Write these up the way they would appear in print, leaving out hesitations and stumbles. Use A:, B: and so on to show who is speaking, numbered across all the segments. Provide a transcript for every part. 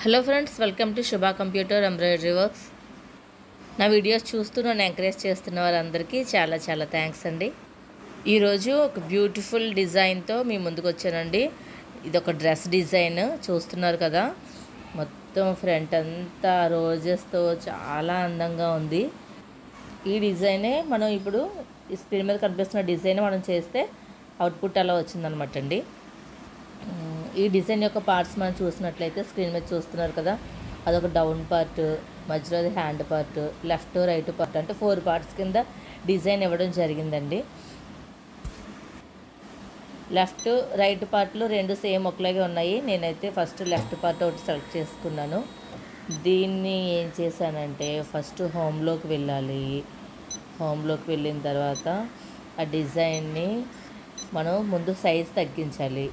A: Hello friends, welcome to Shubha computer embroidery works. నా videos చూస్తూ నన్ను ఎంకరేజ్ చేస్తున్న వారందరికీ చాలా చాలా థ్యాంక్స్ అండి. ఈరోజు ఒక బ్యూటిఫుల్ డిజైన్తో మీ ముందుకు వచ్చానండి. ఇది ఒక డ్రెస్ డిజైన్ చూస్తున్నారు కదా. మొత్తం ఫ్రంట్ అంతా రోజెస్తో చాలా అందంగా ఉంది. ఈ డిజైనే మనం ఇప్పుడు ఈ స్క్రీన్ మీద కనిపిస్తున్న డిజైన్ మనం చేస్తే అవుట్పుట్ అలా వచ్చిందనమాట అండి. ఈ డిజైన్ యొక్క పార్ట్స్ మనం చూసినట్లయితే స్క్రీన్ మీద చూస్తున్నారు కదా, అదొక డౌన్ పార్ట్, మధ్యలో అది hand part, left right part, అంటే 4 పార్ట్స్ కింద డిజైన్ ఇవ్వడం జరిగిందండి. లెఫ్ట్ రైట్ పార్ట్లు 2 సేమ్ ఒకలాగే ఉన్నాయి. నేనైతే ఫస్ట్ లెఫ్ట్ పార్ట్ ఒకటి సెలెక్ట్ చేసుకున్నాను. దీన్ని ఏం చేశానంటే ఫస్ట్ హోమ్లోకి వెళ్ళాలి. హోమ్లోకి వెళ్ళిన తర్వాత ఆ డిజైన్ని మనం ముందు సైజ్ తగ్గించాలి.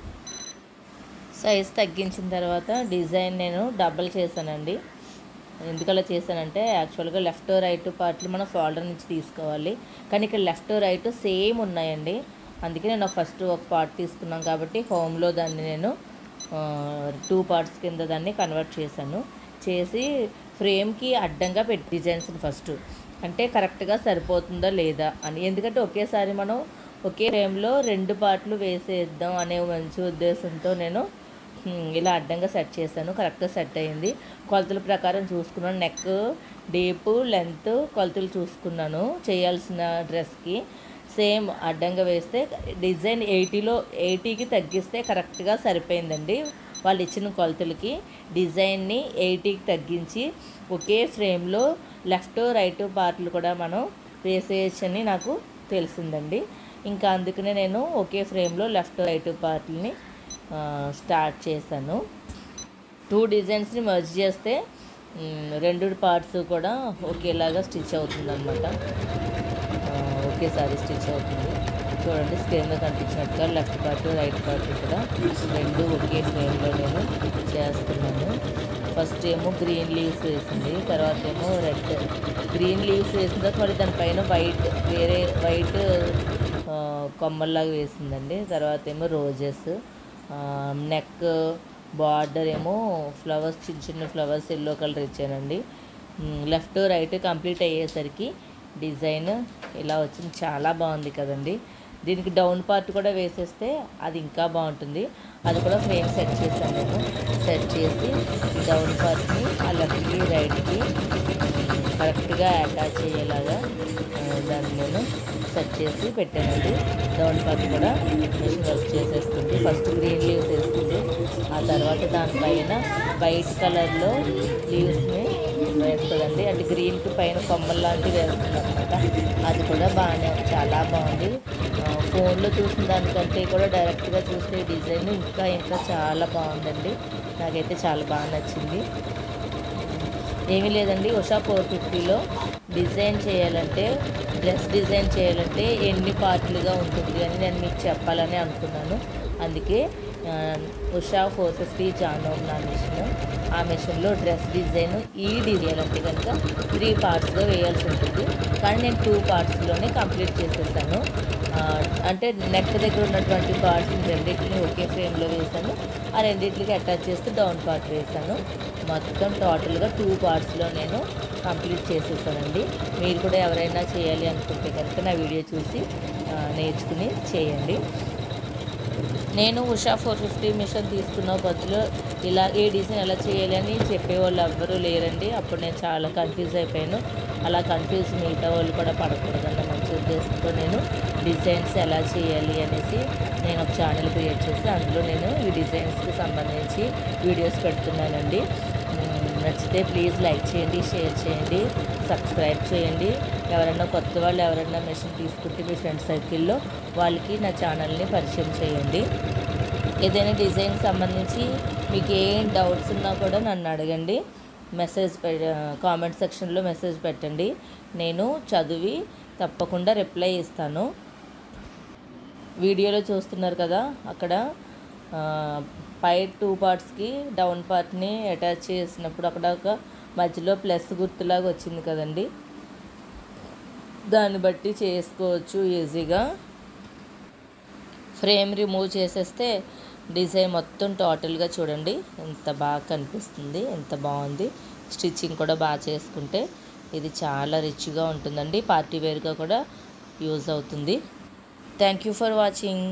A: సైజ్ తగ్గించిన తర్వాత డిజైన్ నేను డబల్ చేశానండి. ఎందుకలా చేశానంటే యాక్చువల్గా లెఫ్ట్ రైట్ పార్ట్లు మనం ఫోల్డర్ నుంచి తీసుకోవాలి, కానీ ఇక్కడ లెఫ్ట్ రైట్ సేమ్ ఉన్నాయండి. అందుకే నేను ఫస్ట్ ఒక పార్ట్ తీసుకున్నాను కాబట్టి హోమ్లో దాన్ని నేను 2 పార్ట్స్ కింద దాన్ని కన్వర్ట్ చేశాను. చేసి ఫ్రేమ్కి అడ్డంగా పెట్టి డిజైన్స్ని ఫస్ట్ అంటే కరెక్ట్గా సరిపోతుందా లేదా అని, ఎందుకంటే ఒకేసారి మనం ఒకే ఫ్రేమ్లో 2 పార్ట్లు వేసేద్దాం అనే మంచి ఉద్దేశంతో నేను ఇలా అడ్డంగా సెట్ చేశాను. కరెక్ట్గా సెట్ అయ్యింది. కొలతల ప్రకారం చూసుకున్నాను. నెక్ డీప్ లెంత్ కొలతలు చూసుకున్నాను. చేయాల్సిన డ్రెస్కి సేమ్ అడ్డంగా వేస్తే డిజైన్ 80కి తగ్గిస్తే కరెక్ట్గా సరిపోయిందండి. వాళ్ళు ఇచ్చిన కొలతలకి డిజైన్ని 80కి తగ్గించి ఒకే ఫ్రేమ్లో లెఫ్ట్ రైట్ పార్ట్లు కూడా మనం వేసేయచ్చని నాకు తెలిసిందండి. ఇంకా అందుకనే నేను ఒకే ఫ్రేమ్లో లెఫ్ట్ రైట్ పార్ట్లని స్టార్ట్ చేశాను. 2 డిజైన్స్ని మర్జ్ చేస్తే 2 పార్ట్స్ కూడా ఒకేలాగా స్టిచ్ అవుతుందన్నమాట. ఒకేసారి స్టిచ్ అవుతుంది. చూడండి, స్క్రీన్ మీద కనిపించినట్టుగా లెఫ్ట్ పార్ట్ రైట్ పార్ట్ కూడా 2 ఒకే ఫ్రేమ్లో నేను చేస్తున్నాను. ఫస్ట్ ఏమో గ్రీన్ లీవ్స్ వేసింది, తర్వాత ఏమో రెడ్. గ్రీన్ లీవ్స్ వేసిన తర్వాత మరి దానిపైన వేరే వైట్ కొమ్మల్లాగా వేసిందండి. తర్వాత ఏమో రోజెస్, నెక్ బార్డర్ ఏమో ఫ్లవర్స్, చిన్న చిన్న ఫ్లవర్స్ ఎల్లో కలర్ ఇచ్చానండి. లెఫ్ట్ రైట్ కంప్లీట్ అయ్యేసరికి డిజైన్ ఇలా వచ్చింది. చాలా బాగుంది కదండి. దీనికి డౌన్ పార్ట్ కూడా వేసేస్తే అది ఇంకా బాగుంటుంది. అది కూడా ఫ్రేమ్ సెట్ చేశాను నేను. సెట్ చేసి డౌన్ పార్ట్ని ఆ లెఫ్ట్కి రైట్కి కరెక్ట్గా అటాచ్ అయ్యేలాగా దాన్ని నేను సెట్ చేసి పెట్టానండి. డౌన్ పార్ట్ కూడా మిషన్ వర్క్ చేసేస్తుంది. ఫస్ట్ గ్రీన్ లీవ్స్ వేస్తుంది, ఆ తర్వాత దానిపైన వైట్ కలర్లో లీవ్స్ని వేస్తుందండి. అంటే గ్రీన్కి పైన కొమ్మలు లాంటివి వేస్తుంది అనమాట. అది కూడా చాలా బాగుంది. ఫోన్లో చూసిన దానికంటే కూడా డైరెక్ట్గా చూస్తే డిజైన్ ఇంకా చాలా బాగుందండి. నాకైతే చాలా బాగా నచ్చింది. ఏమీ లేదండి, ఉషా 450లో డిజైన్ చేయాలంటే, డ్రెస్ డిజైన్ చేయాలంటే ఎన్ని పార్ట్లుగా ఉంటుంది అని నేను మీకు చెప్పాలని అనుకున్నాను. అందుకే ఉషా 450 జానోమ్ నా మిషన్. ఆ మిషన్లో డ్రెస్ డిజైన్ చేయాలంటే కనుక 3 పార్ట్స్గా వేయాల్సి ఉంటుంది, కానీ నేను 2 పార్ట్స్లోనే కంప్లీట్ చేసేసాను. అంటే నెక్ దగ్గర ఉన్నటువంటి పార్ట్స్ రెండింటిని ఒకే ఫ్రేమ్లో వేసాను. ఆ రెండింటికి అటాచ్ చేస్తూ డౌన్ పార్ట్ వేసాను. మొత్తం టోటల్గా 2 పార్ట్స్లో నేను కంప్లీట్ చేసేసానండి. మీరు కూడా ఎవరైనా చేయాలి అనుకుంటే కనుక నా వీడియో చూసి నేర్చుకుని చేయండి. నేను ఉషా 450 మిషన్ తీసుకున్న బదులు ఇలా ఏ డిజైన్ ఎలా చేయాలి అని చెప్పేవాళ్ళు ఎవ్వరూ లేరండి. అప్పుడు నేను చాలా కన్ఫ్యూజ్ అయిపోయాను. అలా కన్ఫ్యూజ్ మిగతా వాళ్ళు కూడా పడకూడదన్న మంచి ఉద్దేశంతో నేను డిజైన్స్ ఎలా చేయాలి అనేసి నేను ఒక ఛానల్ క్రియేట్ చేసి అందులో నేను ఈ డిజైన్స్కి సంబంధించి వీడియోస్ పెడుతున్నానండి. నచ్చితే ప్లీజ్ లైక్ చేయండి, షేర్ చేయండి, సబ్స్క్రైబ్ చేయండి. ఎవరైనా కొత్త వాళ్ళు ఎవరైనా మెషిన్ తీసుకుంటే మీ ఫ్రెండ్ సర్కిల్లో వాళ్ళకి నా ఛానల్ని పరిచయం చేయండి. ఏదైనా డిజైన్ సంబంధించి మీకు ఏం డౌట్స్ ఉన్నా కూడా నన్ను అడగండి. కామెంట్ సెక్షన్లో మెసేజ్ పెట్టండి. నేను చదివి తప్పకుండా రిప్లై ఇస్తాను. వీడియోలో చూస్తున్నారు కదా, అక్కడ పై 2 పార్ట్స్కి డౌన్ పార్ట్ని అటాచ్ చేసినప్పుడు అక్కడ ఒక మధ్యలో ప్లస్ గుర్తులాగా వచ్చింది కదండి. దాన్ని బట్టి చేసుకోవచ్చు ఈజీగా. ఫ్రేమ్ రిమూవ్ చేసేస్తే డిజైన్ మొత్తం టోటల్గా చూడండి ఎంత బాగా కనిపిస్తుంది, ఎంత బాగుంది. స్టిచ్చింగ్ కూడా బాగా చేసుకుంటే ఇది చాలా రిచ్గా ఉంటుందండి. పార్టీ వేర్గా కూడా యూజ్ అవుతుంది. Thank you for watching.